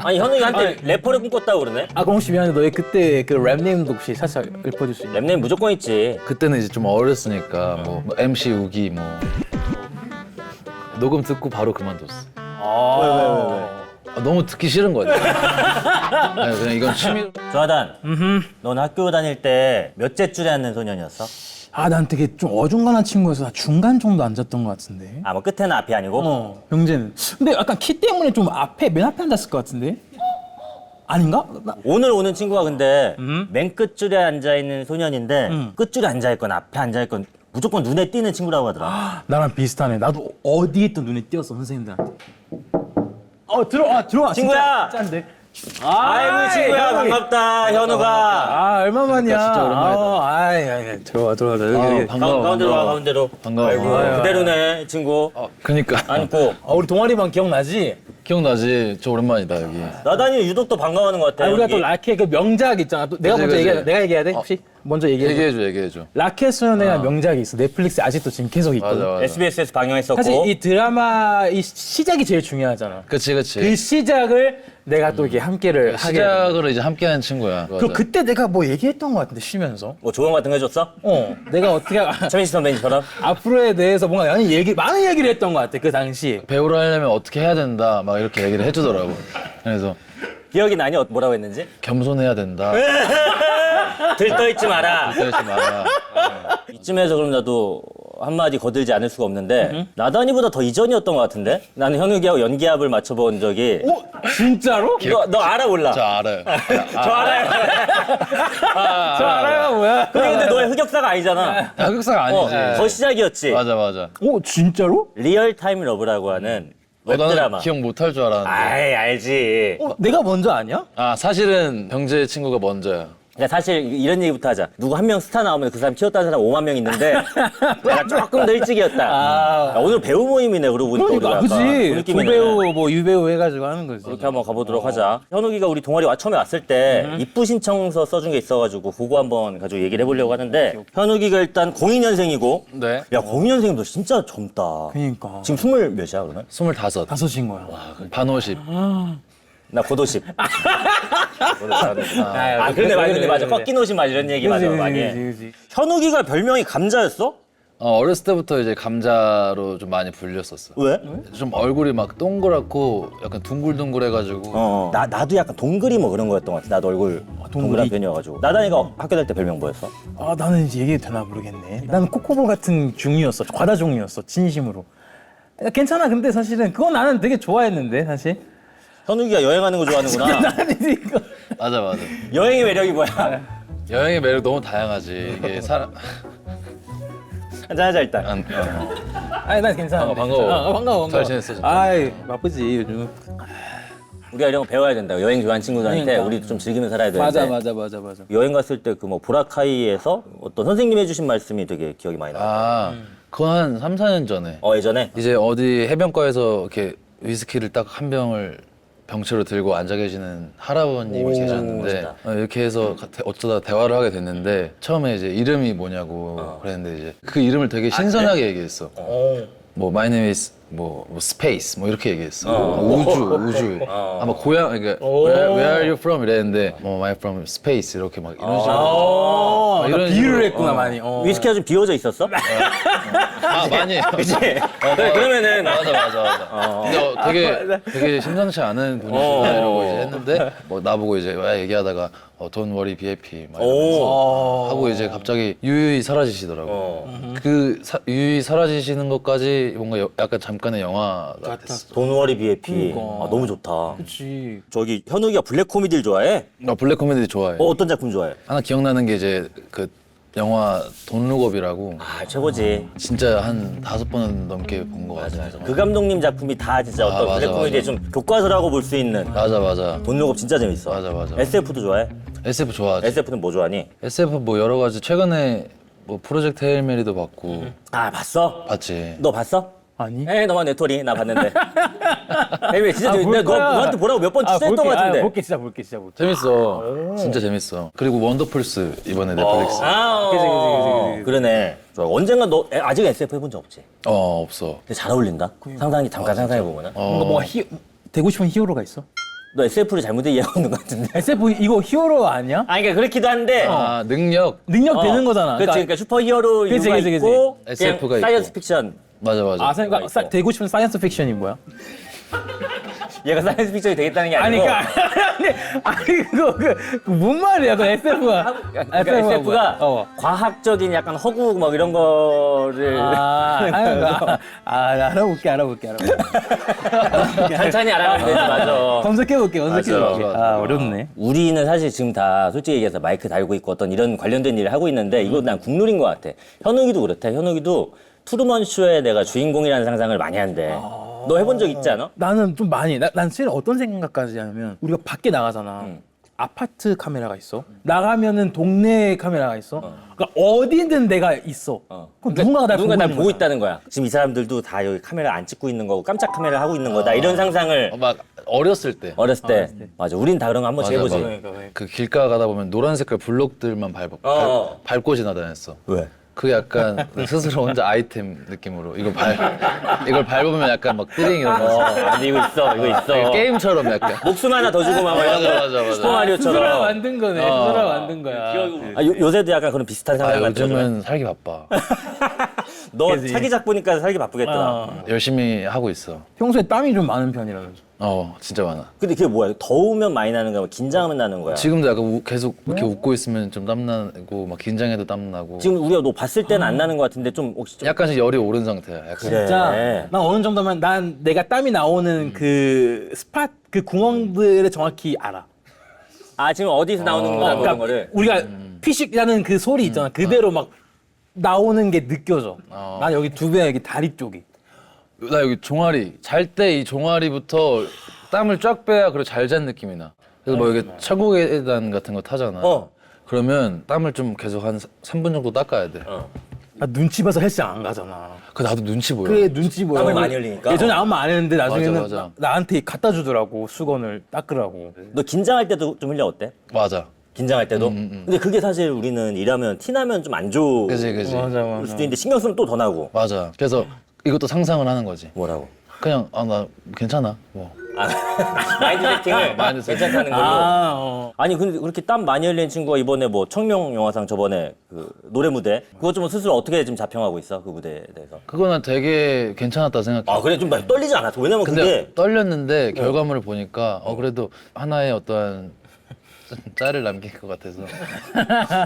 아니 현욱이한테 래퍼를 꿈꿨다고 그러네? 아 그럼 혹시 미안한데 너의 그때 그 랩 네임도 혹시 살짝 읊어줄 수 있냐? 랩네임 무조건 있지. 그때는 이제 좀 어렸으니까 뭐 MC 우기 뭐 녹음 듣고 바로 그만뒀어. 왜? 너무 듣기 싫은 거야. 아니, 그냥 이건 취미. 조하단, 넌 학교 다닐 때 몇째 줄에 앉는 소년이었어? 아 난 되게 좀 어중간한 친구여서 나 중간 정도 앉았던 것 같은데. 아 뭐 끝에는 앞이 아니고? 병재는. 근데 약간 키 때문에 좀 맨 앞에 앉았을 것 같은데. 아닌가? 오늘 오는 친구가 근데 맨 끝줄에 앉아있는 소년인데 끝줄에 앉아있건 앞에 앉아있건 무조건 눈에 띄는 친구라고 하더라. 나랑 비슷하네. 나도 어디에 있던 눈에 띄었어 선생님들한테. 들어와. 친구야! 짠데. 아이고 친구야 반갑다 현우가. 아 얼마만이야. 진짜 오랜만이다. 아이 들어와. 여기. 반가워. 가운데로 와 가운데로. 반가워. 아이고 그대로네 친구. 그니까. 앉고. 우리 동아리반 기억나지? 기억나지? 저 오랜만이다 여기. 나단이 유독 또 반가워하는 것 같아. 우리가 여기. 또 라켓 그 명작 있잖아. 또 내가 그치, 먼저 그치. 내가 얘기해야 돼? 혹시 먼저 얘기해. 얘기해줘. 라켓 소년의 명작이 있어. 넷플릭스에 아직도 지금 계속 있거든. 맞아. SBS에서 방영했었고. 사실 이 드라마 이 시작이 제일 중요하잖아. 그치. 그 시작을 내가 또 이렇게 함께를 하게. 시작으로 이제 함께하는 친구야. 그리고 그때 내가 뭐 얘기했던 것 같은데 쉬면서. 뭐 조언 같은 거 해줬어? 내가 어떻게 최민식 선배님처럼? 앞으로에 대해서 뭔가 많은 얘기를 했던 것 같아 그 당시. 배우를 하려면 어떻게 해야 된다 막 이렇게 얘기를 해주더라고. 그래서 기억이 나니? 뭐라고 했는지? 겸손해야 된다. 들떠있지 마라. 그러지 마라. 이쯤에서 그럼 나도 한마디 거들지 않을 수가 없는데 나단이보다 더 이전이었던 것 같은데? 나는 현욱이하고 연기합을 맞춰본 적이 진짜로? 너 알아 몰라? 저 알아요. 저 알아요. 저 알아요 뭐야? 그게 근데 너의 흑역사가 아니잖아. 흑역사가 아니지. 더 시작이었지. 맞아. 진짜로? 리얼타임 러브라고 하는 웹드라마. 나는 기억 못할 줄 알았는데. 아이 알지. 내가 먼저 아니야? 사실은 병재 친구가 먼저야. 그러니까 사실 이런 얘기부터 하자. 누구 한 명 스타 나오면 그 사람 키웠다는 사람 5만 명 있는데 내가 조금 더 일찍이었다. 야, 오늘 배우 모임이네 그러고 보니까 우리가 그지. 약간 그 느낌이네. 조배우 뭐 유배우 해가지고 하는 거지. 그렇게 한번 가보도록 하자. 현욱이가 우리 동아리 처음에 왔을 때 입부 신청서 써준 게 있어가지고 그거 한번 가지고 얘기를 해보려고 하는데 현욱이가 일단 02년생이고 네. 야 02년생이면 너 진짜 젊다. 그러니까. 지금 20 몇이야 그러면? 25. 다섯인 거야. 반오십. 나 고도십. 그러네 맞아. 꺾인 옷이 맞아 이런 얘기 맞아 많이 해. 그지. 현욱이가 별명이 감자였어? 어렸을 때부터 이제 감자로 좀 많이 불렸었어. 왜? 좀 얼굴이 막 동그랗고 약간 둥글둥글해가지고. 나도 약간 동글이 뭐 그런 거였던 것 같아. 나도 얼굴 동글한 편이어가지고. 나단이가 학교 다닐 때 별명 뭐였어? 나는 이제 얘기해도 되나 모르겠네. 나는 코코볼 같은 종이었어. 과다 종이었어. 진심으로. 야, 괜찮아. 근데 사실은 그건 나는 되게 좋아했는데 사실. 현욱이가 여행하는 거 좋아하는구나. 나는 이거. 맞아. 여행의 매력이 뭐야? 여행의 매력 너무 다양하지. 이게 사람. 한잔하자 일단. 아니 난 괜찮아. 반가워. 반가워. 잘 지냈어, 진짜? 아이 바쁘지 요즘. 우리가 이런 거 배워야 된다. 여행 좋아하는 친구들한테 그러니까. 우리도 좀 즐기면서 살아야 되는데. 맞아. 여행 갔을 때 그 뭐 보라카이에서 어떤 선생님이 해주신 말씀이 되게 기억이 많이 나. 그거 한 3, 4년 전에. 예전에? 이제 어디 해변가에서 이렇게 위스키를 딱 한 병을 병채로 들고 앉아 계시는 할아버님이 계셨는데 멋있다. 이렇게 해서 어쩌다 대화를 하게 됐는데 처음에 이제 이름이 뭐냐고 그랬는데 이제 그 이름을 되게 신선하게 얘기했어. 뭐 my name is 뭐 space 뭐 이렇게 얘기했어. 우주. 아마 고향 그러니까 where are you from 이랬는데 뭐 I'm from space 이렇게 막 이런 식으로. 막 이런 비유를 식으로. 했구나 많이. 위스키가 좀 비워져 있었어? 많이. 그치? 그래, 그러면은. 맞아. 근데 되게 심상치 않은 분이시다 이러고 이제 했는데 뭐 나보고 이제 왜 얘기하다가 Don't worry, be happy 막 이러면서 하고 이제 갑자기 유유히 사라지시더라고. 유유히 사라지시는 것까지 뭔가 약간 잠깐의 영화 같았어. 돈워리 BAP. 너무 좋다. 그렇지. 저기 현욱이가 블랙 코미디를 좋아해? 나 블랙 코미디 좋아해. 어떤 작품 좋아해? 하나 기억나는 게 이제 그 영화 돈룩업이라고 최고지. 진짜 한 5번 넘게 본 것 같아. 그 감독님 작품이 다 진짜 어떤 맞아, 블랙 코미디의 좀 교과서라고 볼 수 있는. 맞아. 돈룩업 진짜 재밌어. 맞아. SF도 좋아해? SF 좋아하지. SF는 뭐 좋아하니? SF 뭐 여러 가지 최근에 뭐 프로젝트 헤일 메리도 봤고 봤어? 봤지. 너 봤어? 아니. 너만 내토리 나 봤는데. 에이 진짜 재밌는데 볼 거야. 너한테 보라고 몇 번 추천했던 것 같은데. 볼게 진짜 볼게. 재밌어. 진짜 재밌어. 그리고 원더풀스 이번에 넷플릭스. 그치. 그러네. 언젠가 너 아직 SF 해본 적 없지? 없어. 근데 잘 어울린다. 상상이 잠깐 상상해 보면은. 뭔가 되고 싶은 히어로가 있어? 너 SF를 잘못 이해하고 있는 것 같은데. SF 이거 히어로 아니야? 아, 그러니까 그렇기도 한데. 아 능력. 능력 되는 거잖아. 그렇지, 그러니까 슈퍼히어로 그치, 이유가 그치, 있고, 그치. SF가 그냥 있고. 사이언스 픽션. 맞아. 그러니까 있고. 되고 싶은 사이언스 픽션이 뭐야? 얘가 사이언스 픽션이 되겠다는 게 아니, 아니고. 아니 그거 뭔 말이야? 그 SF가 그러니까 SF가 과학적인 약간 허구 뭐 이런 거를 알아볼게. 천천히 알아가면 되지, 맞아. 검색해볼게. 맞아. 어렵네. 우리는 사실 지금 다 솔직히 얘기해서 마이크 달고 있고 어떤 이런 관련된 일을 하고 있는데 이거 난 국룰인 것 같아. 현욱이도 그렇대. 현욱이도 트루먼 쇼에 내가 주인공이라는 상상을 많이 한대. 너 해본 적 있지 않아? 나는 좀 많이. 난 사실 어떤 생각까지 하냐면 우리가 밖에 나가잖아. 아파트 카메라가 있어. 나가면은 동네 카메라가 있어. 그러니까 어디든 내가 있어. 그럼 누군가가 날 누군가 날 보고 보고 있는 거야. 있다는 거야. 지금 이 사람들도 다 여기 카메라 안 찍고 있는 거고 깜짝 카메라 하고 있는 거다. 이런 상상을 막 어렸을 때. 어렸을 때. 맞아. 우린 다 그런 거 한 번씩 맞아, 해보지. 맞아. 그 길가 가다 보면 노란 색깔 블록들만 밟고 지나다녔어. 왜? 그게 약간 스스로 혼자 아이템 느낌으로 이걸 밟으면 약간 막 띠링 이런 거. 아니 이거 있어. 게임처럼 약간. 목숨 하나 더 주고 막 맞아. 슈퍼마리오처럼. 스스로 만든 거네. 스스로 만든 거야. 요새도 약간 그런 비슷한 아, 상상을 만들어. 요즘은 살기 바빠. 너 그치. 차기작 보니까 살기 바쁘겠더라. 열심히 하고 있어. 평소에 땀이 좀 많은 편이라면서. 진짜 많아. 근데 그게 뭐야? 더우면 많이 나는 거야? 긴장하면 나는 거야? 지금도 약간 계속 이렇게 웃고 있으면 좀 땀나고 막 긴장해도 땀나고. 지금 우리가 너 봤을 때는 안 나는 것 같은데 좀 혹시 좀 약간씩 열이 오른 상태야. 약간. 그래. 진짜 네. 난 어느 정도면 난 내가 땀이 나오는 그 스팟 그 구멍들을 정확히 알아. 아 지금 어디서 나오는 거야? 그러니까 그런 거를. 우리가 피식이라는 그 소리 있잖아. 그대로 막 나오는 게 느껴져. 난 여기 두 배 여기 다리 쪽이. 나 여기 종아리 잘 때 이 종아리부터 땀을 쫙 빼야 그리고 잘 잔 느낌이 나. 그래서 뭐 이게 철고 계단 같은 거 타잖아. 그러면 땀을 좀 계속 한 3분 정도 닦아야 돼. 나 눈치 봐서 헬스장 안 가잖아. 그 나도 눈치 보여. 그게 눈치 보여. 땀을 많이 흘리니까? 예전에 아무 말 안 했는데 나중에는 맞아. 나한테 갖다 주더라고 수건을 닦으라고. 너 긴장할 때도 좀 흘려 어때? 맞아. 긴장할 때도? 근데 그게 사실 우리는 일하면 티나면 좀 안 좋을 그지. 맞아. 수도 있는데 신경 쓰면 또 더 나고. 맞아. 그래서 이것도 상상을 하는 거지. 뭐라고? 그냥 나 괜찮아. 뭐. 마인드 세팅을 마인드 세팅. 괜찮다는 걸로. 아, 아니 근데 그렇게 땀 많이 흘린 친구가 이번에 뭐 청룡 영화상 저번에 그 노래 무대 그거 좀 스스로 어떻게 지금 자평하고 있어 그 무대에 대해서? 그거는 되게 괜찮았다 생각해. 아 그래 좀 떨리지 않았어? 왜냐면 근데 그게 떨렸는데 결과물을 보니까 그래도 하나의 어떠한 짤을 남길 것 같아서.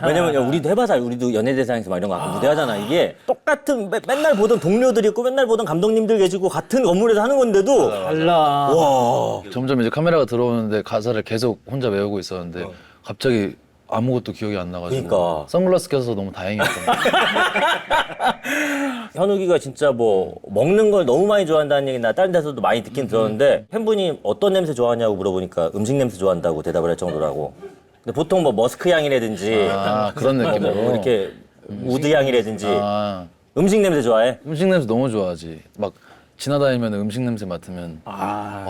왜냐면 야, 우리도 해봐서 우리도 연예대상에서 막 이런 거 가끔 무대하잖아. 이게 똑같은 맨날 보던 동료들이 있고 맨날 보던 감독님들 계시고 같은 건물에서 하는 건데도 달라. 와 점점 이제 카메라가 들어오는데 가사를 계속 혼자 외우고 있었는데 갑자기 아무것도 기억이 안 나가지고 그러니까. 선글라스 껴서 너무 다행이었던 것 같아요. 현욱이가 진짜 뭐 먹는 걸 너무 많이 좋아한다는 얘기 나 다른 데서도 많이 듣긴 들었는데 팬분이 어떤 냄새 좋아하냐고 물어보니까 음식 냄새 좋아한다고 대답을 할 정도라고. 근데 보통 뭐 머스크 향이라든지 그런 느낌으로. 뭐 이렇게 우드 향이라든지 음식 냄새 좋아해? 음식 냄새 너무 좋아하지. 막 지나다니면 음식 냄새 맡으면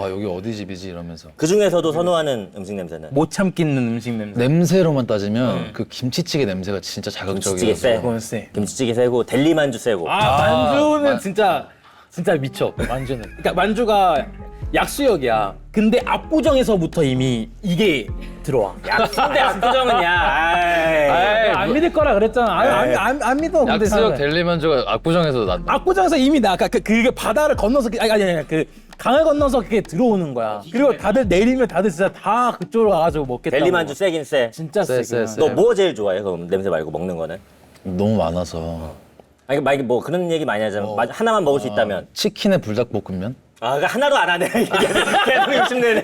여기 어디 집이지 이러면서. 그 중에서도 선호하는 음식 냄새는? 못 참겠는 음식 냄새. 냄새로만 따지면 그 김치찌개 냄새가 진짜 김치찌개 자극적이어서. 세. 그건 세. 김치찌개 세고 델리만주 세고. 만주는 진짜 미쳐. 만주는. 그러니까 만주가 약수역이야. 근데 압구정에서부터 이미 이게 들어와. 근데 압구정은 야. 안 믿을 거라 그랬잖아. 안 믿어. 근데 약수역 사람들. 델리만주가 압구정에서 난다. 압구정에서 이미 나 그게 바다를 건너서 아니 그 강을 건너서 그게 들어오는 거야. 그리고 다들 내리면 다들 진짜 다 그쪽으로 가가지고 먹겠다. 델리만주 세긴 세. 진짜 세, 세. 세. 너 뭐 제일 좋아해? 그럼 냄새 말고 먹는 거는? 너무 많아서. 아니 만약에 뭐 그런 얘기 많이 하자면 하나만 먹을 수 있다면. 치킨에 불닭볶음면? 아, 그러니까 하나도 안 하네. 계속 욕심내네.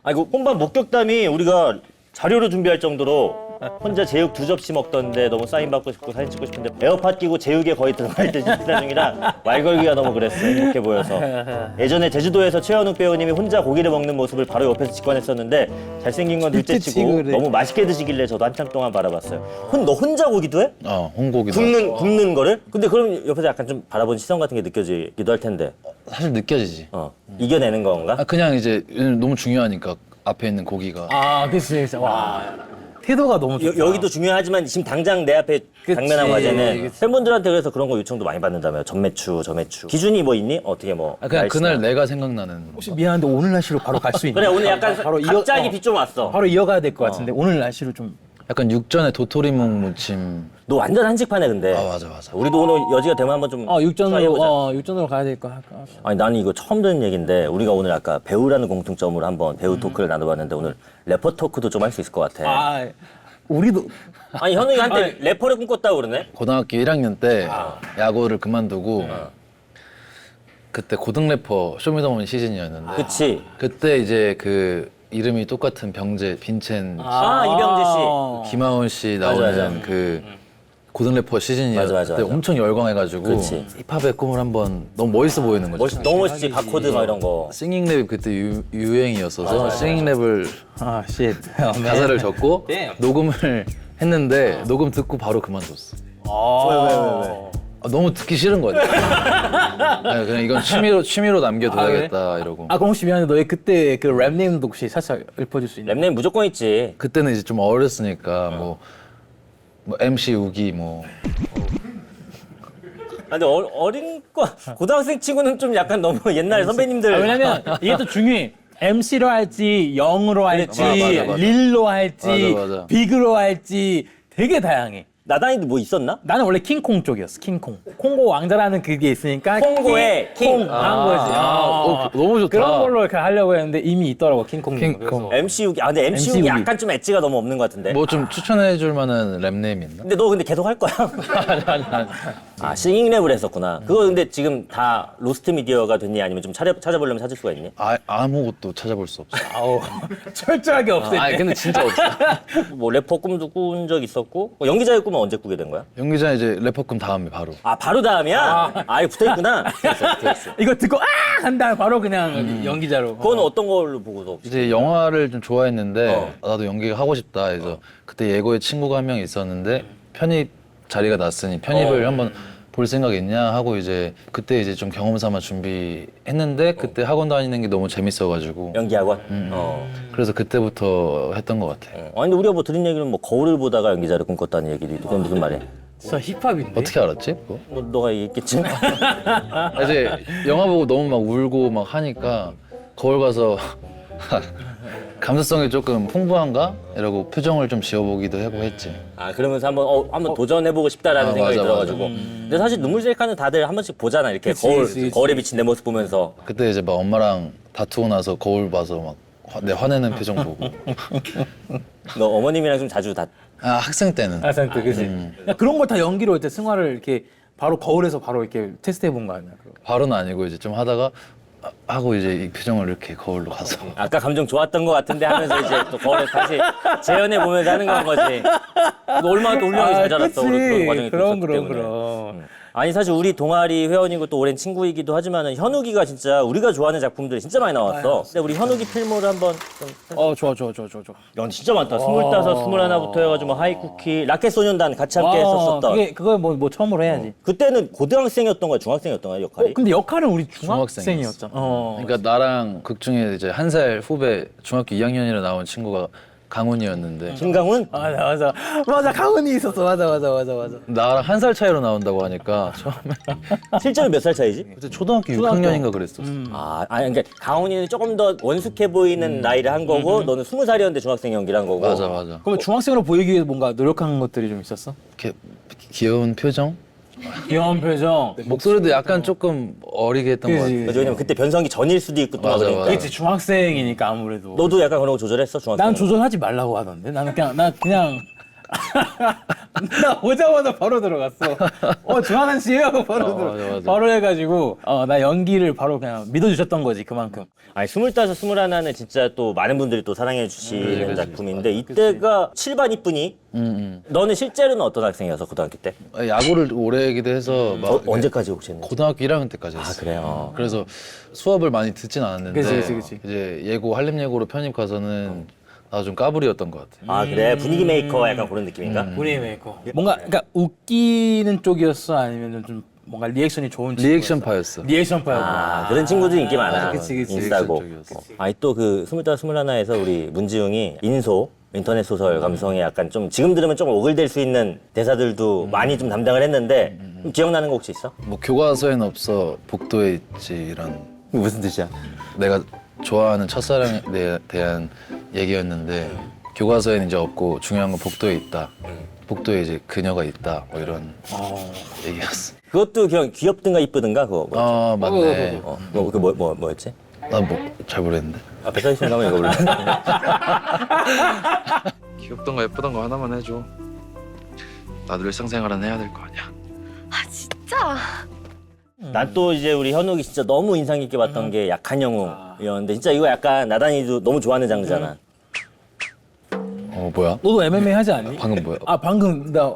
아이고, 혼밥 목격담이 우리가 자료로 준비할 정도로 혼자 제육 2접시 먹던데 너무 사인 받고 싶고 사진 찍고 싶은데 에어팟 끼고 제육에 거의 들어갈 때 식사 중이라 말 걸기가 너무 그랬어. 행복해 보여서. 예전에 제주도에서 최현욱 배우님이 혼자 고기를 먹는 모습을 바로 옆에서 직관했었는데 잘생긴 건 둘째치고 그래. 너무 맛있게 드시길래 저도 한참 동안 바라봤어요. 너 혼자 고기도 해? 홍고기도. 굽는 거를? 근데 그럼 옆에서 약간 좀 바라보는 시선 같은 게 느껴지기도 할 텐데. 사실 느껴지지. 이겨내는 건가? 그냥 이제 너무 중요하니까 앞에 있는 고기가. 그치. 와. 태도가 너무 좋다. 여기도 중요하지만 지금 당장 내 앞에 그치, 당면한 과제는 그치. 팬분들한테 그래서 그런 거 요청도 많이 받는다며. 전매추. 기준이 뭐 있니? 어떻게 뭐. 그냥 날씨나. 그날 내가 생각나는 혹시 미안한데 오늘 날씨로 바로 갈 수 있나? 그래 오늘 약간 갑자기 비 좀 왔어. 바로 이어가야 될 것 같은데 오늘 날씨로 좀. 약간 육전에 도토리묵 무침. 너 완전 한식파네 근데. 아 맞아. 우리도 오늘 여지가 되면 한번 좀 트라이해보자. 육전으로 가야 될 거 할까? 아니 나는 이거 처음 듣는 얘기인데 우리가 오늘 아까 배우라는 공통점으로 한번 배우 토크를 나눠봤는데 오늘 래퍼 토크도 좀 할 수 있을 것 같아. 아, 우리도 아니 현욱이 한때 래퍼를 꿈꿨다고 그러네. 고등학교 1학년 때 야구를 그만두고 그때 고등 래퍼 쇼미더머니 시즌이었는데 그치. 그때 이제 그 이름이 똑같은 병재 빈첸 이병재 씨. 김하온 씨 나오는 맞아. 그 고등 래퍼 시즌이었는데 맞아. 엄청 열광해가지고 그치. 힙합의 꿈을 한번 너무 멋있어 보이는 거죠. 너무 멋있지. 바코드 막 이런 거. 싱잉 랩이 그때 유행이었어서 싱잉 랩을 아, 쉣. 가사를 적고 Damn. 녹음을 했는데 녹음 듣고 바로 그만뒀어. 왜? 너무 듣기 싫은 거야. 네, 그냥 이건 취미로 남겨둬야겠다 이러고. 아, 그럼 혹시 미안한데 너의 그때 그 랩 네임도 혹시 살짝 읊어줄 수 있나? 랩네임 무조건 있지. 그때는 이제 좀 어렸으니까 뭐 MC 우기 뭐 아, 근데 어린 거 고등학생 치고는 좀 약간 너무 옛날 선배님들. 아, 왜냐면 이게 또 중요해. MC로 할지, 영으로 할지, 맞아. 릴로 할지, 맞아. 빅으로 할지 되게 다양해. 나다니도 뭐 있었나? 나는 원래 킹콩 쪽이었어. 킹콩. 콩고 왕자라는 그게 있으니까 콩고의 킹. 한 거지. 너무 좋다. 그런 걸로 이렇게 하려고 했는데 이미 있더라고 킹콩. 킹콩. MC 우기. 아 근데 MC MC 우기 우기. 약간 좀 엣지가 너무 없는 것 같은데. 뭐 좀 추천해줄 만한 랩네임 있나? 근데 너 근데 계속 할 거야? 아니. 아 싱잉랩을 했었구나. 그거 근데 지금 다 로스트 미디어가 됐니? 아니면 좀 찾아보려면 찾을 수가 있니? 아무것도 찾아볼 수 없어. 아우 철저하게 없애. 아니 근데 진짜 없어. 뭐 래퍼 꿈도 꾼 적 있었고 뭐 연기자의 꿈은 언제 꾸게 된 거야? 연기자 이제 래퍼 꿈 다음에 바로. 아 바로 다음이야? 아예 붙어있구나. 됐어. 이거 듣고 한 다음에 바로 그냥 연기자로. 그건 어떤 걸로 보고서? 이제 영화를 좀 좋아했는데 나도 연기가 하고 싶다 해서 그때 예고에 친구가 한 명 있었는데 편입 자리가 났으니 편입을 한번 볼 생각 있냐 하고 이제 그때 이제 좀 경험 삼아 준비했는데 그때 학원 다니는 게 너무 재밌어가지고 연기학원? 그래서 그때부터 했던 것 같아. 아니 근데 우리가 뭐 들은 얘기는 뭐 거울을 보다가 연기자를 꿈꿨다는 얘기도 있고 그건 무슨 말이야? 진짜 힙합인데. 어떻게 알았지? 그거? 뭐 너가 얘기했겠지? 이제 영화 보고 너무 막 울고 막 하니까 거울 가서 감수성이 조금 풍부한가? 이러고 표정을 좀 지어보기도 하고 했지. 아 그러면서 한번 도전해보고 싶다라는 생각이 맞아. 들어가지고 근데 사실 눈물 셀카는 다들 한 번씩 보잖아 이렇게 그치. 거울에 비친 내 모습 보면서 그때 이제 막 엄마랑 다투고 나서 거울 봐서 막 내 화내는 표정 보고. 너 어머님이랑 좀 자주 학생 때는. 아, 그지. 그런 걸 다 연기로 이제 승화를 이렇게 바로 거울에서 바로 이렇게 테스트해 본 거 아니야? 바로는 아니고 이제 좀 하다가 하고 이제 이 표정을 이렇게 거울로 가서. 아까 감정 좋았던 것 같은데 하면서 이제 또 거울에 다시 재현해 보면서 하는 건 거지. 너 얼마나 또 훌륭하게 잘 자랐어. 그런 과정이 또 있었기 때문에. 그럼. 아니 사실 우리 동아리 회원이고 또 오랜 친구이기도 하지만은 현욱이가 진짜 우리가 좋아하는 작품들이 진짜 많이 나왔어. 근데 우리 현욱이 필모를 한번 좀. 좋아. 야, 진짜 많다. 25, 21부터 해가지고 뭐 하이쿠키, 라켓소년단 같이 함께 했었던. 그걸 뭐 처음으로 해야지. 그때는 고등학생이었던 거야, 중학생이었던 거야 역할이? 근데 역할은 우리 중학생이었어. 중학생이었잖아. 그러니까 나랑 극 중에 이제 한 살 후배 중학교 2학년이라 나온 친구가 강훈이었는데 김강훈? 맞아 강훈이 있었어. 맞아. 나랑 한 살 차이로 나온다고 하니까 처음에 실제로 몇 살 차이지? 그때 초등학교 6학년인가 그랬었어. 그러니까 강훈이는 조금 더 원숙해 보이는 나이를 한 거고 너는 20살이었는데 중학생 연기를 한 거고. 맞아. 그럼 중학생으로 보이기 위해 뭔가 노력한 것들이 좀 있었어? 이렇게 귀여운 표정? 귀여운 표정. 목소리도 약간 조금 어리게 했던 것 같아. 그죠? 왜냐면 그때 변성기 전일 수도 있고 또 막 맞아, 그러니까. 맞아. 그렇지 중학생이니까 아무래도. 너도 약간 그런 거 조절했어 중학생? 난 조절하지 말라고 하던데. 나는 그냥 나 오자마자 바로 들어갔어. 조한한 씨예요. 바로 맞아. 바로 해가지고 나 연기를 바로 그냥 믿어주셨던 거지 그만큼. 아니 25, 21은 진짜 또 많은 분들이 또 사랑해 주시는 그치. 작품인데 이때가 7반 이쁜이. 너는 실제로는 어떤 학생이었어 고등학교 때? 야구를 오래 하기도 해서 막 언제까지 혹시 했는지? 고등학교 1학년 때까지 했어. 그래요? 그래서 수업을 많이 듣진 않았는데 그치. 이제 예고 한림예고로 편입 가서는 나도 좀 까불이었던 것 같아. 아 그래? 분위기 메이커 약간 그런 느낌인가? 우리 메이커. 뭔가 그러니까 웃기는 쪽이었어 아니면 좀 뭔가 리액션이 좋은 리액션파였어. 리액션파였구나. 그런 친구들이 인기 많아. 그치. 인싸고. 리액션적이었어. 아니 또 그 25, 21에서 우리 문지웅이 인소 인터넷 소설 감성에 약간 좀 지금 들으면 좀 오글될 수 있는 대사들도 많이 좀 담당을 했는데 좀 기억나는 거 혹시 있어? 뭐 교과서에는 없어 복도에 있지 이런 무슨 뜻이야? 내가 좋아하는 첫사랑에 대한 얘기였는데 교과서에는 이제 없고 중요한 건 복도에 있다. 복도에 이제 그녀가 있다. 뭐 이런 얘기였어. 그것도 그냥 귀엽든가 이쁘든가 그거 아 맞네. 뭐였지? 나 뭐 잘 모르겠는데. 아 백사이신 가면 이거 몰라. 귀엽던가 예쁘던가 하나만 해줘. 나도 일상생활은 해야 될 거 아니야. 아 진짜? 난 또 이제 우리 현욱이 진짜 너무 인상 깊게 봤던 게 약한 영웅이었는데 진짜 이거 약간 나단이도 너무 좋아하는 장르잖아. 뭐야? 너도 MMA 하지 않니? 방금 뭐야? 아 방금 나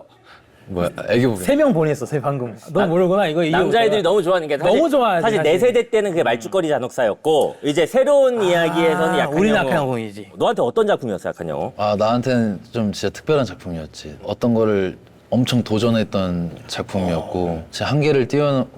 뭐야? 애교 부분. 3명 보냈어. 방금. 너 모르구나. 이거 남자애들이 너무 좋아하는 게 사실, 너무 좋아하지, 사실 내 사실. 세대 때는 그게 말죽거리 잔혹사였고 이제 새로운 이야기에서는 약한 우리 영웅. 약한 영웅이지. 너한테 어떤 작품이었어 약한 영웅? 아 나한테는 좀 진짜 특별한 작품이었지. 어떤 거를 엄청 도전했던 작품이었고 제 한계를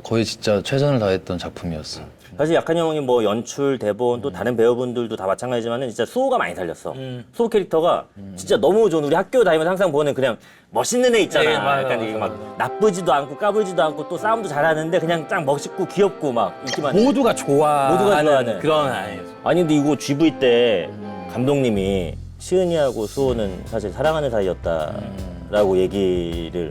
거의 진짜 최선을 다했던 작품이었어. 사실 약한 영웅이 뭐 연출, 대본 또 다른 배우분들도 다 마찬가지지만은 진짜 수호가 많이 살렸어. 수호 캐릭터가 진짜 너무 좋은 우리 학교 다니면서 항상 보는 그냥 멋있는 애 있잖아. 네, 맞아, 약간 이게 막 나쁘지도 않고 까불지도 않고 또 싸움도 잘하는데 그냥 짱 멋있고 귀엽고 막 인기 많은. 모두가 좋아하는 그런 아이였어. 아니 근데 이거 GV 때 감독님이 시은이하고 수호는 사실 사랑하는 사이였다라고 얘기를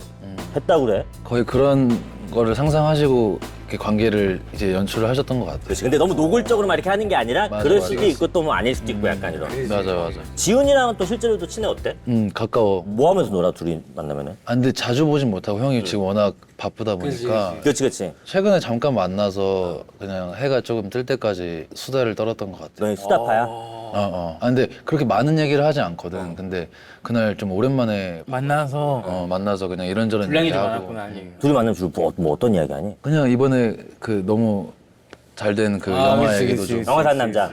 했다고 그래. 거의 그런 거를 상상하시고 이렇게 관계를 이제 연출을 하셨던 것 같아요. 그렇지. 근데 너무 노골적으로 막 이렇게 하는 게 아니라 맞아, 그럴 맞아. 수도 있고 또 뭐 아닐 수도 있고 약간 이런. 맞아. 지훈이랑은 또 실제로도 친해 어때? 가까워. 뭐 하면서 놀아 둘이 만나면은? 아, 근데 자주 보진 못하고 형이 지금 워낙 바쁘다 보니까 그렇지. 최근에 잠깐 만나서 그냥 해가 조금 뜰 때까지 수다를 떨었던 것 같아. 너희 수다파야? 아, 근데 그렇게 많은 얘기를 하지 않거든. 근데 그날 좀 오랜만에 만나서 만나서 그냥 이런저런 분량이 좀 얘기하고 많았구나. 아니. 둘이 만나면 주로 뭐 어떤 이야기 하니? 그냥 이번에 그 너무 잘 된 그 영화 그치, 얘기도 그치, 좀 그치. 영화 산 남자.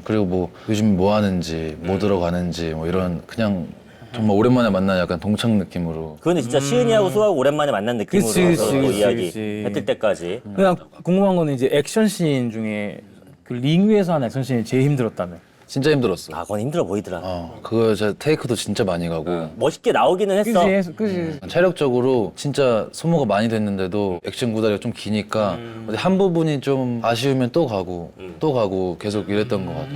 그리고 뭐 요즘 뭐 하는지 뭐 들어가는지 뭐 이런 그냥 정말 오랜만에 만난 약간 동창 느낌으로 그런데 진짜 시은이하고 수아하고 오랜만에 만난 느낌으로 그치, 서로 그치, 이야기 그치. 했을 때까지. 그냥 궁금한 거는 이제 액션씬 중에 그 링 위에서 하는 액션씬이 제일 힘들었다며. 진짜 힘들었어. 아, 그건 힘들어 보이더라. 그거 제가 테이크도 진짜 많이 가고 멋있게 나오기는 했어. 그치. 체력적으로 진짜 소모가 많이 됐는데도 액션 구다리가 좀 기니까 어디 한 부분이 좀 아쉬우면 또 가고 계속 이랬던 것 같아.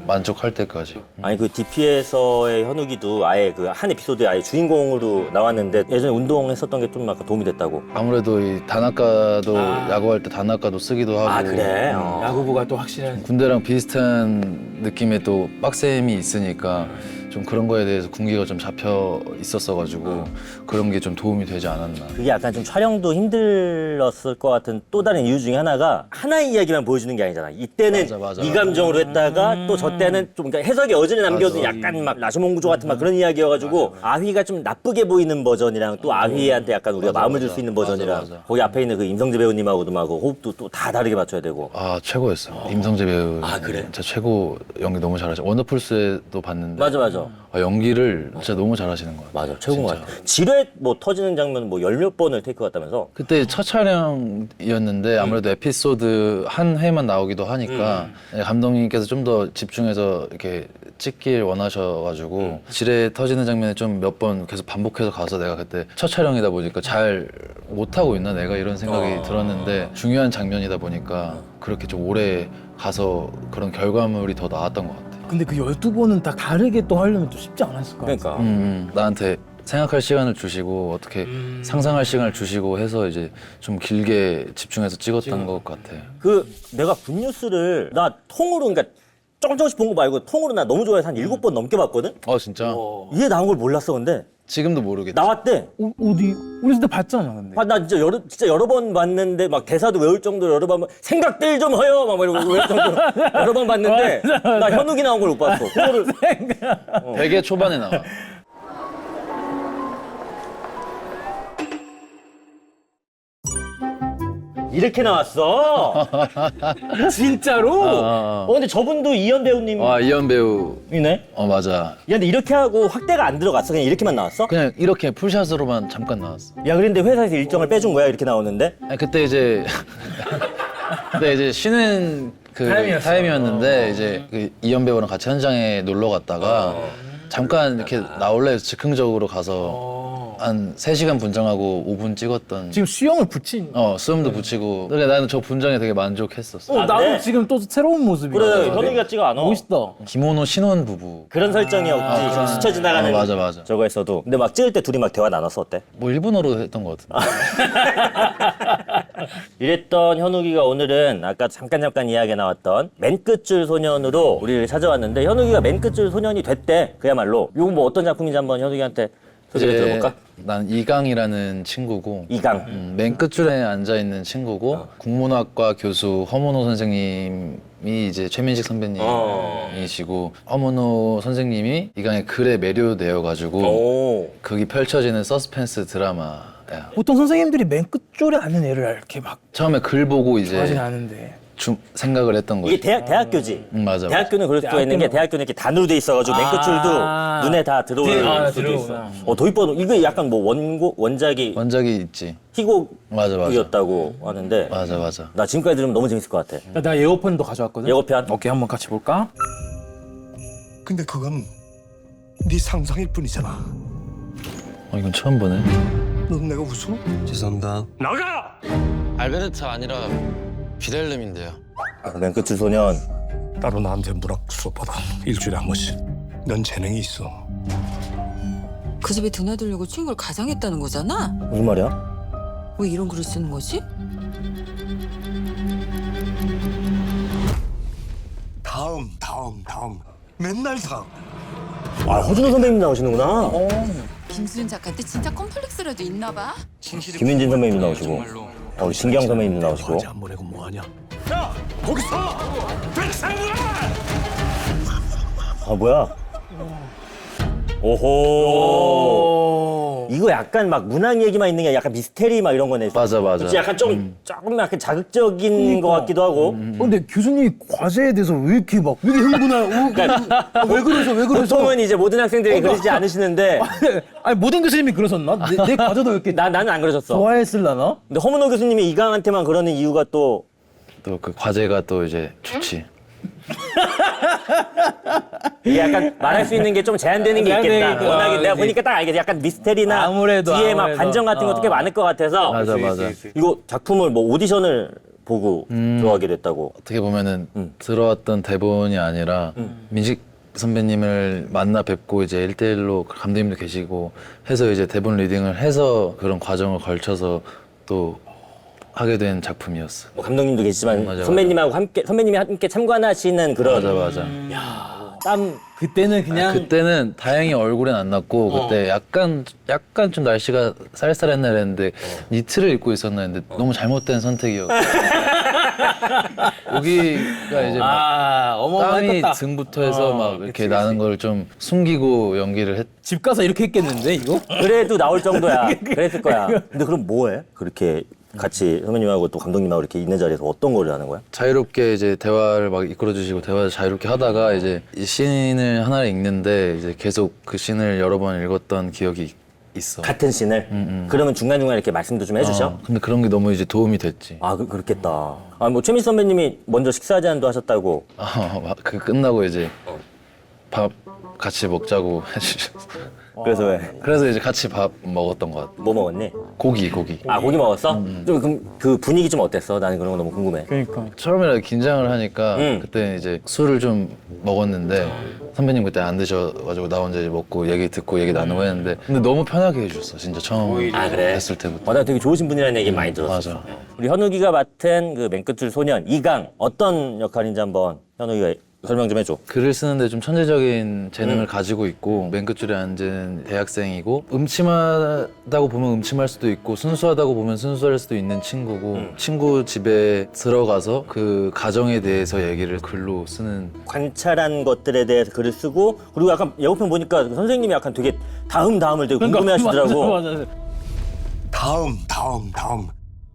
만족할 때까지. 아니 그 DP에서의 현욱이도 아예 그 한 에피소드에 아예 주인공으로 나왔는데 예전에 운동했었던 게 좀 약간 도움이 됐다고. 아무래도 이 단아까도 야구할 때 단아까도 쓰기도 하고 아 그래? 야구부가 또 확실한. 군대랑 비슷한 느낌의 또 빡셈이 있으니까 좀 그런 거에 대해서 군기가 좀 잡혀 있었어가지고 그런 게 좀 도움이 되지 않았나. 그게 약간 좀 촬영도 힘들었을 것 같은 또 다른 이유 중에 하나가 하나의 이야기만 보여주는 게 아니잖아. 이때는 맞아. 이 감정으로 했다가 또 저 때는 좀 그러니까 해석이 여전히 남겨도 맞아. 약간 막 라시몬 구조 같은 막 그런 이야기여가지고 아휘가 좀 나쁘게 보이는 버전이랑 또 아휘한테 약간 우리가 마음을 줄 수 있는 버전이랑 맞아. 거기 앞에 있는 그 임성재 배우님하고도 막 호흡도 또 다 다르게 맞춰야 되고. 아 최고였어. 임성재 배우 그래? 진짜 최고 연기 너무 잘하시고 원더풀스도 봤는데 맞아. 연기를 진짜 너무 잘하시는 것 같아요. 맞아, 최고인 것 진짜. 같아. 지뢰 뭐 터지는 장면 뭐 열 몇 번을 테이크 갔다면서? 그때 첫 촬영이었는데 아무래도 에피소드 한 회만 나오기도 하니까 감독님께서 좀 더 집중해서 이렇게 찍길 원하셔가지고 지뢰 터지는 장면에 좀 몇 번 계속 반복해서 가서 내가 그때 첫 촬영이다 보니까 잘 못하고 있나 내가 이런 생각이 들었는데 중요한 장면이다 보니까 그렇게 좀 오래 가서 그런 결과물이 더 나왔던 것 같아. 근데 그 12번은 다 다르게 또 하려면 또 쉽지 않았을 것 같아. 그러니까. 나한테 생각할 시간을 주시고 어떻게 상상할 시간을 주시고 해서 이제 좀 길게 집중해서 찍었던 것 같아. 그 내가 굿뉴스를 나 통으로 그러니까 조금씩 본 거 말고 통으로 나 너무 좋아해서 한 7번 넘게 봤거든? 진짜? 이게 나온 걸 몰랐어 근데 지금도 모르겠지. 나왔대. 어디? 우리 그때 봤잖아 근데. 나 진짜 여러 번 봤는데 막 대사도 외울 정도로 여러 번 생각들 좀 허요 막 이러고 외울 정도로 여러 번 봤는데 나 현욱이 나온 걸 못 봤어. 그거를 되게 초반에 나와. 이렇게 나왔어. 진짜로? 근데 저분도 이현 배우님이네. 이현 배우. 맞아. 야 근데 이렇게 하고 확대가 안 들어갔어. 그냥 이렇게만 나왔어? 그냥 이렇게 풀샷으로만 잠깐 나왔어. 야 그런데 회사에서 일정을 빼준 거야 이렇게 나오는데? 그때 이제 쉬는 그 타임이었어. 타임이었는데 이제 그 이현 배우랑 같이 현장에 놀러 갔다가 잠깐 이렇게 나올래 해서 즉흥적으로 가서 한 3시간 분장하고 5분 찍었던 지금 수염을 붙인. 수염도 붙이고 그래 나는 저 분장에 되게 만족했었어. 나도 네. 지금 또 새로운 모습이야. 그래 현욱이 같지가 않아. 멋있다. 김원호 신혼 부부 그런 설정이었지. 스쳐 지나가는 맞아. 저거 했어도. 근데 막 찍을 때 둘이 막 대화 나눴어 어때? 뭐 일본어로 했던 것 같은데. 이랬던 현욱이가 오늘은 아까 잠깐 이야기 나왔던 맨끝줄 소년으로 우리를 찾아왔는데 현욱이가 맨끝줄 소년이 됐대. 그야말로. 이거 뭐 어떤 작품인지 한번 현욱이한테 소개를 들어볼까? 난 이강이라는 친구고 이강. 맨 끝줄에 앉아 있는 친구고 국문학과 교수 허문호 선생님이 이제 최민식 선배님이시고 허문호 선생님이 이강의 글에 매료되어가지고 오. 거기 펼쳐지는 서스펜스 드라마야. 보통 선생님들이 맨 끝줄에 앉는 애를 이렇게 막 처음에 글 보고 하진 이제 않은데. 생각을 했던 거지. 이게 대학교지. 맞아. 대학교는 그럴 수가 있는 게 대학교는 이렇게 단으로 돼 있어가지고 맨끝줄도 눈에 다 들어오는 수도 있어. 더 이뻐. 이거 약간 뭐 원작이 원작이 있지. 희곡이었다고 맞아. 하는데 맞아. 나 지금까지 들으면 너무 재밌을 것 같아. 나 예고편도 가져왔거든. 예고편? 오케이 한번 같이 볼까? 근데 그건 네 상상일 뿐이잖아. 이건 처음 보네. 넌 내가 웃어? 죄송합니다. 나가! 알베르트 아니라 비델름인데요. 맨끝줄 소년. 따로 나한테 문학 수업받아. 일주일에 한 번씩. 넌 재능이 있어. 그 집에 드나들려고 친구를 가장했다는 거잖아? 무슨 말이야? 왜 이런 글을 쓰는 거지? 다음. 맨날 다음. 아 허준호 선배님 나오시는구나. 김수진 작가한테 진짜 컴플렉스라도 있나 봐? 김윤진 선배님도 나오시고. 우리 신경 선배님도 나오시고. 과제 안 보내고 뭐하냐? 야! 거기서! 백상이야! 아 뭐야? 오호. 이거 약간 막 문학 얘기만 있는 게 약간 미스테리 막 이런 거네. 맞아. 그치? 약간 좀 조금 약간 자극적인 것 같기도 하고. 근데 교수님이 과제에 대해서 왜 이렇게 흥분해? 왜 그러셔? 보통은 이제 모든 학생들이 그러지 않으시는데 아니 모든 교수님이 그러셨나? 내 과제도 이렇게 나는 안 그러셨어. 좋아했을라나? 근데 허문호 교수님이 이강한테만 그러는 이유가 또 또 그 과제가 또 이제 좋지. 이게 약간 말할 수 있는 게 좀 제한되는 게 있겠다. 워낙에 내가 보니까 딱 알겠어. 약간 미스테리나 아무래도, 뒤에 막 아무래도. 반전 같은 것도 꽤 많을 것 같아서 맞아. 이거 작품을 뭐 오디션을 보고 들어가게 됐다고. 어떻게 보면은 들어왔던 대본이 아니라 민식 선배님을 만나 뵙고 이제 1대1로 감독님도 계시고 해서 이제 대본 리딩을 해서 그런 과정을 걸쳐서 또 하게 된 작품이었어. 뭐 감독님도 계시지만 맞아. 선배님이 함께 참관하시는 그런 맞아. 땀. 그때는 그냥 그때는 다행히 얼굴엔 안 났고 그때 약간 좀 날씨가 쌀쌀했나 그랬는데 니트를 입고 있었나 했는데 너무 잘못된 선택이었고 여기가 이제 막 땀이 어마어마했겠다. 등부터 해서 막 이렇게 나는 걸 좀 숨기고 연기를 했. 집 가서 이렇게 했겠는데 이거? 그래도 나올 정도야. 그랬을 거야. 근데 그럼 뭐해? 그렇게 같이 선배님하고 또 감독님하고 이렇게 있는 자리에서 어떤 거를 하는 거야? 자유롭게 이제 대화를 막 이끌어주시고 대화를 자유롭게 하다가 이제 이 씬을 하나를 읽는데 이제 계속 그 씬을 여러 번 읽었던 기억이 있어. 같은 씬을? 그러면 중간중간 이렇게 말씀도 좀 해주셔? 근데 그런 게 너무 이제 도움이 됐지. 아, 그렇겠다. 아, 뭐, 최민수 선배님이 먼저 식사 제안도 하셨다고. 그 끝나고 이제 밥 같이 먹자고 해주셨어. 그래서 왜? 그래서 이제 같이 밥 먹었던 것 같아. 뭐 먹었니? 고기. 아, 고기 먹었어? 좀, 그럼 그 분위기 좀 어땠어? 나는 그런 거 너무 궁금해. 그러니까 처음이라 긴장을 하니까 그때 이제 술을 좀 먹었는데 선배님 그때 안 드셔가지고 나 혼자 이제 먹고 얘기 듣고 얘기 나누고 했는데 근데 너무 편하게 해줬어 진짜 처음 아, 그래? 했을 때부터. 나 되게 좋으신 분이라는 얘기 많이 들었어. 맞아. 우리 현욱이가 맡은 그 맨끝줄 소년, 이강. 어떤 역할인지 한번 현욱이가 설명 좀 해줘. 글을 쓰는데 좀 천재적인 재능을 가지고 있고 맨 끝줄에 앉은 대학생이고 음침하다고 보면 음침할 수도 있고 순수하다고 보면 순수할 수도 있는 친구고 친구 집에 들어가서 그 가정에 대해서 얘기를 글로 쓰는. 관찰한 것들에 대해서 글을 쓰고, 그리고 약간 예고편 보니까 그 선생님이 약간 되게 다음을 되게 궁금해 하시더라고. 맞아. 다음.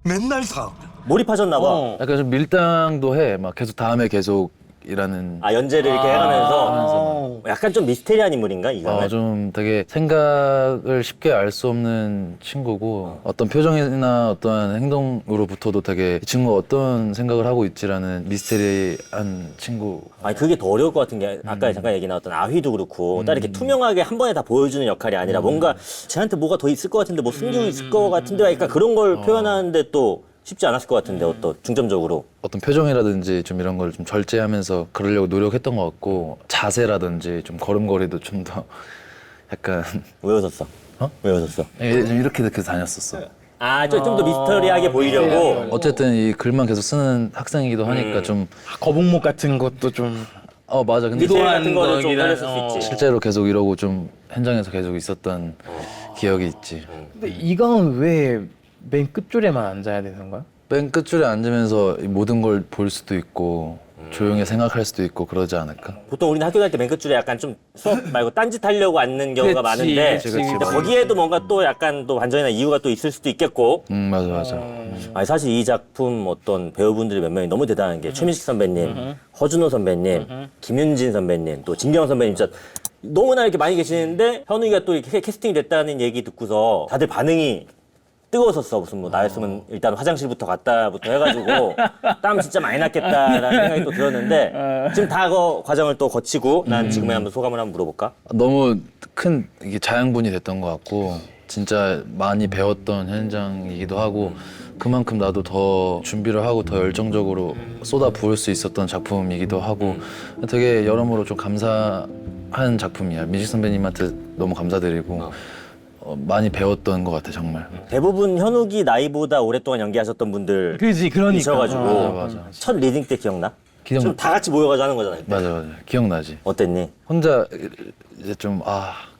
맨날 다음. 몰입하셨나봐. 약간 좀 밀당도 해. 막 계속 다음에 계속 이라는. 아, 연재를 이렇게 해가면서. 약간 약간 좀 미스테리한 인물인가 이강은? 좀 되게 생각을 쉽게 알 수 없는 친구고 어떤 표정이나 어떠한 행동으로부터도 되게 이 친구가 어떤 생각을 하고 있지라는 미스테리한 친구. 아니 그게 더 어려울 것 같은 게 아까 잠깐 얘기 나왔던 아휘도 그렇고 딱 이렇게 투명하게 한 번에 다 보여주는 역할이 아니라 뭔가 쟤한테 뭐가 더 있을 것 같은데 뭐 숨기고 있을 것 같은데 그러니까 그런 걸 표현하는데 또 쉽지 않았을 것 같은데 어떤 중점적으로 어떤 표정이라든지 좀 이런 걸 좀 절제하면서 그러려고 노력했던 것 같고 자세라든지 좀 걸음걸이도 좀 더 약간 왜 웃었어? 어? 왜 웃었어? 좀 이렇게 다녔었어. 좀 더 미스터리하게 보이려고 어쨌든 이 글만 계속 쓰는 학생이기도 하니까 좀 거북목 같은 것도 좀 맞아. 근데 미스터리 같은 거를 좀 거긴 살렸을 한- 수 있지. 실제로 계속 이러고 좀 현장에서 계속 있었던 기억이 있지. 근데 이강은 왜 맨 끝줄에만 앉아야 되는 거야? 맨 끝줄에 앉으면서 이 모든 걸 볼 수도 있고 조용히 생각할 수도 있고 그러지 않을까? 보통 우리는 학교 다닐 때 맨 끝줄에 약간 좀 수업 말고 딴짓 하려고 앉는 경우가 그치, 많은데 그치, 근데 그치. 거기에도 뭔가 또 약간 또 반전이나 이유가 또 있을 수도 있겠고 맞아. 아니 사실 이 작품 어떤 배우분들이 몇 명이 너무 대단한 게 최민식 선배님, 허준호 선배님, 김윤진 선배님, 또 진경 선배님 진짜 너무나 이렇게 많이 계시는데 현우이가 또 이렇게 캐스팅이 됐다는 얘기 듣고서 다들 반응이 뜨거웠었어. 무슨 뭐 나였으면 일단 화장실부터 갔다부터 해가지고 땀 진짜 많이 났겠다라는 생각이 또 들었는데 지금 다 그 과정을 또 거치고 난 지금의 한번 소감을 한번 물어볼까? 너무 큰 이게 자양분이 됐던 것 같고 진짜 많이 배웠던 현장이기도 하고 그만큼 나도 더 준비를 하고 더 열정적으로 쏟아 부을 수 있었던 작품이기도 하고 되게 여러모로 좀 감사한 작품이야. 민식 선배님한테 너무 감사드리고 많이 배웠던 것 같아 정말. 대부분 현욱이 나이보다 오랫동안 연기하셨던 분들 그지 그러니까. 계셔가지고 맞아. 첫 리딩 때 기억나? 기억나. 좀 다 같이 모여가지고 하는 거잖아. 그때. 맞아 기억나지. 어땠니? 혼자 이제 좀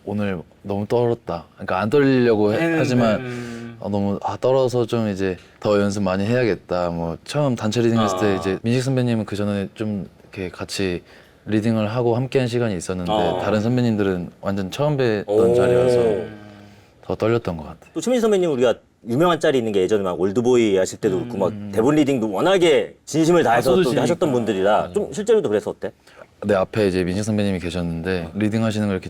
오늘 너무 떨었다. 그러니까 안 떨리려고 하지만 너무 떨어서 좀 이제 더 연습 많이 해야겠다. 뭐 처음 단체 리딩 했을 때 이제 민식 선배님은 그 전에 좀 이렇게 같이 리딩을 하고 함께한 시간이 있었는데 다른 선배님들은 완전 처음 뵀던 자리여서 더 떨렸던 것 같아. 또 최민희 선배님 우리가 유명한 짤이 있는 게 예전에 막 올드보이 하실 때도 그렇고 막 대본 리딩도 워낙에 진심을 다해서 또 쏟으시니까. 하셨던 분들이라 좀 실제로도 그래서 어때? 내 앞에 이제 민식 선배님이 계셨는데 리딩 하시는 걸 이렇게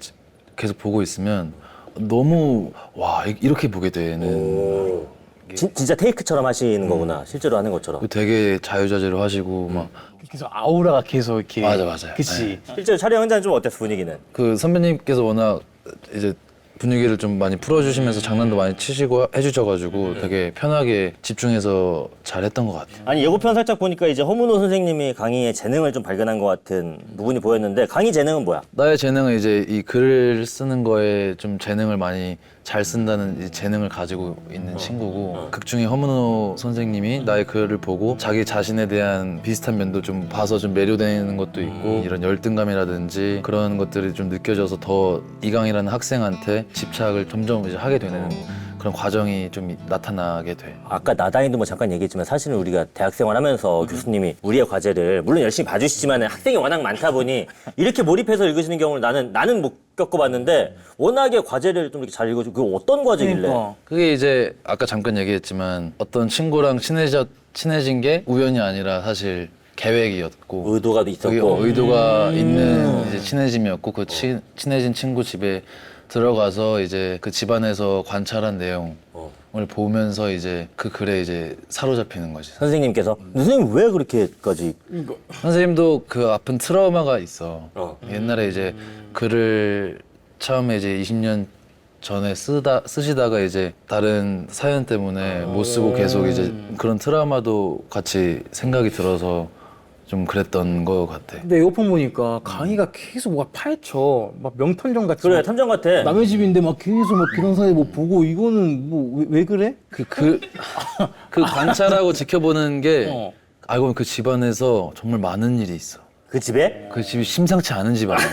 계속 보고 있으면 너무 이렇게 보게 되는 진짜 테이크처럼 하시는 거구나. 실제로 하는 것처럼. 되게 자유자재로 하시고 막 계속 아우라가 계속 이렇게 맞아요. 그치. 실제로 촬영 현장은 좀 어땠어 분위기는? 그 선배님께서 워낙 이제 분위기를 좀 많이 풀어주시면서 장난도 많이 치시고 해주셔가지고 되게 편하게 집중해서 잘했던 것 같아요. 아니 예고편 살짝 보니까 이제 허문호 선생님이 강희의 재능을 좀 발견한 것 같은 부분이 보였는데 강희 재능은 뭐야? 나의 재능은 이제 이 글을 쓰는 거에 좀 재능을 많이 잘 쓴다는 이 재능을 가지고 있는 친구고 극 중에 허문호 선생님이 나의 글을 보고 자기 자신에 대한 비슷한 면도 좀 봐서 좀 매료되는 것도 있고 이런 열등감이라든지 그런 것들이 좀 느껴져서 더 이강이라는 학생한테 집착을 점점 이제 하게 되는 그런 과정이 좀 나타나게 돼. 아까 나다니도 뭐 잠깐 얘기했지만 사실은 우리가 대학생활 하면서 교수님이 우리의 과제를 물론 열심히 봐주시지만 학생이 워낙 많다 보니 이렇게 몰입해서 읽으시는 경우를 나는 못 겪어봤는데 워낙에 과제를 좀 이렇게 잘 읽어주고 그게 어떤 과제길래? 그러니까. 그게 이제 아까 잠깐 얘기했지만 어떤 친구랑 친해진 게 우연이 아니라 사실 계획이었고 의도가 그게 있었고 의도가 있는 이제 친해짐이었고 그 친해진 친구 집에 들어가서 이제 그 집안에서 관찰한 내용을 보면서 이제 그 글에 이제 사로잡히는 거지. 선생님께서 선생님 왜 그렇게까지 선생님도 그 아픈 트라우마가 있어. 어. 옛날에 이제 글을 처음에 이제 20년 전에 쓰시다가 이제 다른 사연 때문에 못 쓰고 계속 이제 그런 트라우마도 같이 생각이 들어서 좀 그랬던 것 같아. 근데 에어폰 보니까 강희가 계속 뭐가 파헤쳐 막 명탐정 같이 그래 막 탐정 같아. 남의 집인데 막 계속 막 그런 사이 뭐 보고 이거는 뭐 왜 그래? 그 관찰하고 지켜보는 게 어. 알고 보면 그 집안에서 정말 많은 일이 있어. 그 집에 그 집이 심상치 않은 집안이야.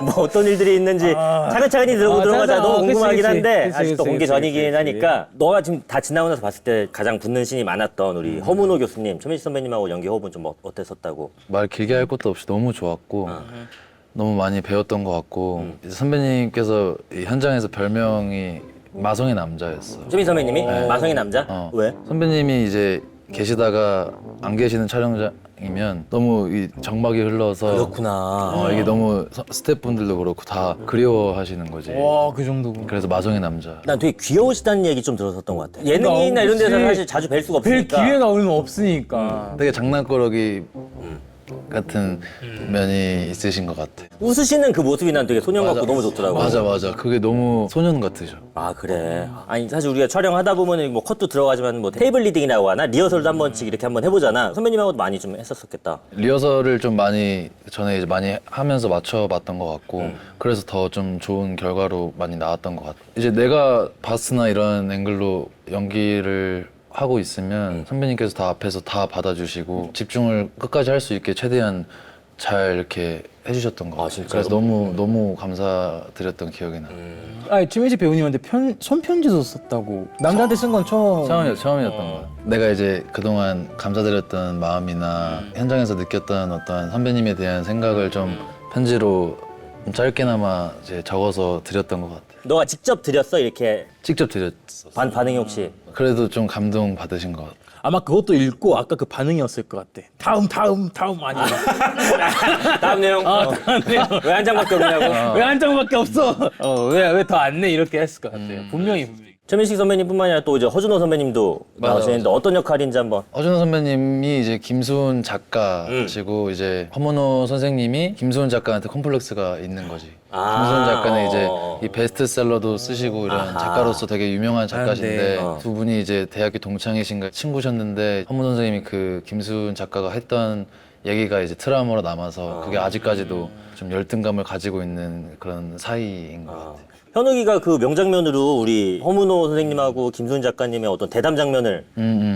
뭐 어떤 일들이 있는지 차근차근히 들어가자 찾아. 너무 그치, 궁금하긴 그치. 한데 그치, 아직도 그치, 공개 그치, 전이긴 그치. 하니까 너가 지금 다 지나고 나서 봤을 때 가장 붙는 신이 많았던 우리 허문호 교수님, 최민식 선배님하고 연기 호흡은 좀 어땠었다고? 말 길게 할 것도 없이 너무 좋았고 너무 많이 배웠던 것 같고 이제 선배님께서 이 현장에서 별명이 마성의 남자였어. 최민식 선배님이 마성의 남자? 어. 왜? 선배님이 이제 계시다가 안 계시는 촬영장이 상황이면 너무 이 정막이 흘러서 그렇구나. 이게 너무 스태프분들도 그렇고 다 그리워하시는 거지. 와, 그 정도고. 그래서 마성의 남자. 난 되게 귀여우시다는 얘기 좀 들었었던 것 같아. 예능이나 이런 데서 그치. 사실 자주 뵐 수가 별 없으니까. 기회가 오늘 없으니까. 되게 장난꾸러기 같은 면이 있으신 것 같아. 웃으시는 그 모습이 난 되게 소년 같고 너무 좋더라고. 맞아. 그게 너무 소년 같으셔. 아 그래. 아니 사실 우리가 촬영하다 보면은 뭐 컷도 들어가지만 뭐 테이블 리딩이라고 하나 리허설도 한 번씩 이렇게 한번 해보잖아. 선배님하고도 많이 좀 했었겠다. 리허설을 좀 많이 전에 이제 많이 하면서 맞춰봤던 것 같고 그래서 더 좀 좋은 결과로 많이 나왔던 것 같아. 이제 내가 바스나 이런 앵글로 연기를 하고 있으면 선배님께서 다 앞에서 다 받아주시고 집중을 끝까지 할 수 있게 최대한 잘 이렇게 해주셨던 것 같아요. 진짜로? 그래서 너무 감사드렸던 기억이 나. 아니, 최민식 배우님한테 손편지도 썼다고. 남자한테 쓴 건 처음이었던 것 같아요. 내가 이제 그동안 감사드렸던 마음이나 현장에서 느꼈던 어떤 선배님에 대한 생각을 좀 편지로 좀 짧게나마 이제 적어서 드렸던 것 같아요. 너가 직접 드렸어 이렇게 직접 드렸어. 반응이 혹시? 그래도 좀 감동 받으신 것 같아요. 아마 그것도 읽고 아까 그 반응이었을 것 같아. 다음 아니야. 다음 내용. 다음 내용. 왜 한 장밖에 없냐고. 왜 한 장밖에 없어? 왜 더 안 내? 이렇게 했을 것 같아요. 분명히. 최민식 선배님뿐만 아니라 또 이제 허준호 선배님도 나오시는데 어떤 역할인지 한번. 허준호 선배님이 이제 김수훈 작가시고 이제 허문호 선생님이 김수훈 작가한테 콤플렉스가 있는 거지. 김수훈 작가는 이제 이 베스트셀러도 쓰시고 이런 작가로서 되게 유명한 작가신데 네. 두 분이 이제 대학교 동창이신가 친구셨는데 허문호 선생님이 그 김수훈 작가가 했던 얘기가 이제 트라우마로 남아서 그게 아직까지도 좀 열등감을 가지고 있는 그런 사이인 것 같아요. 현욱이가 그 명장면으로 우리 허문호 선생님하고 김수훈 작가님의 어떤 대담 장면을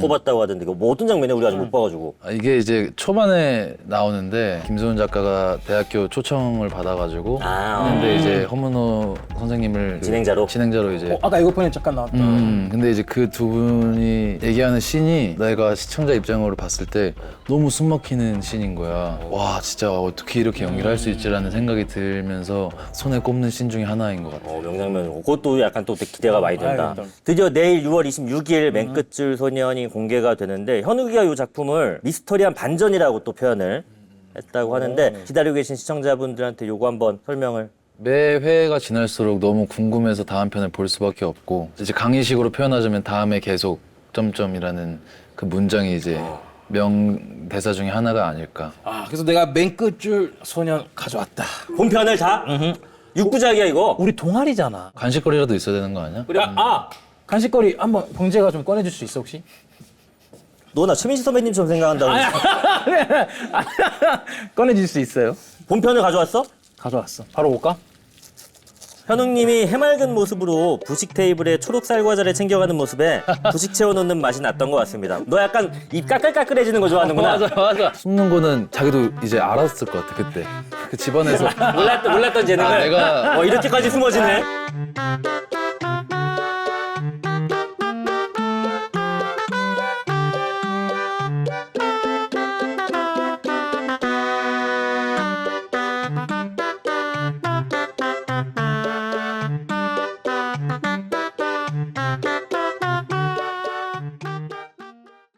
꼽았다고 하던데 뭐 어떤 장면이야? 우리가 아직 못 봐가지고. 이게 이제 초반에 나오는데 김수훈 작가가 대학교 초청을 받아가지고 근데 이제 허문호 선생님을 진행자로? 진행자로 이제 아까 예고편에 잠깐 나왔다. 근데 이제 그 두 분이 얘기하는 씬이 내가 시청자 입장으로 봤을 때 너무 숨막히는 씬인 거야. 와 진짜 어떻게 이렇게 연기를 할 수 있지라는 생각이 들면서 손에 꼽는 씬 중에 하나인 것 같아. 명장면. 그것도 약간 또 기대가 많이 된다. 알겠다. 드디어 내일 6월 26일 맨끝줄 소년이 공개가 되는데 현욱이가 이 작품을 미스터리한 반전이라고 또 표현을 했다고 하는데 기다리고 계신 시청자분들한테 요거 한번 설명을. 매 회가 지날수록 너무 궁금해서 다음 편을 볼 수밖에 없고 이제 강의식으로 표현하자면 다음에 계속 점점이라는 그 문장이 이제 명대사 중에 하나가 아닐까. 그래서 내가 맨 끝줄 소년 가져왔다. 본편을 다? 육부작이야 이거? 우리 동아리잖아. 간식거리라도 있어야 되는 거 아니야? 그래. 간식거리 한번 봉재가 좀 꺼내줄 수 있어 혹시? 너 나 최민식 선배님처럼 생각한다고. 꺼내줄 수 있어요? 본편을 가져왔어? 가져왔어. 바로 볼까? 현욱님이 해맑은 모습으로 부식 테이블에 초록쌀 과자를 챙겨가는 모습에 부식 채워놓는 맛이 났던 것 같습니다. 너 약간 입 까끌까끌해지는 거 좋아하는구나. 맞아. 숨는 거는 자기도 이제 알았을 것 같아 그때. 그 집안에서 몰랐던 재능을. 내가 이렇게까지 숨어지네.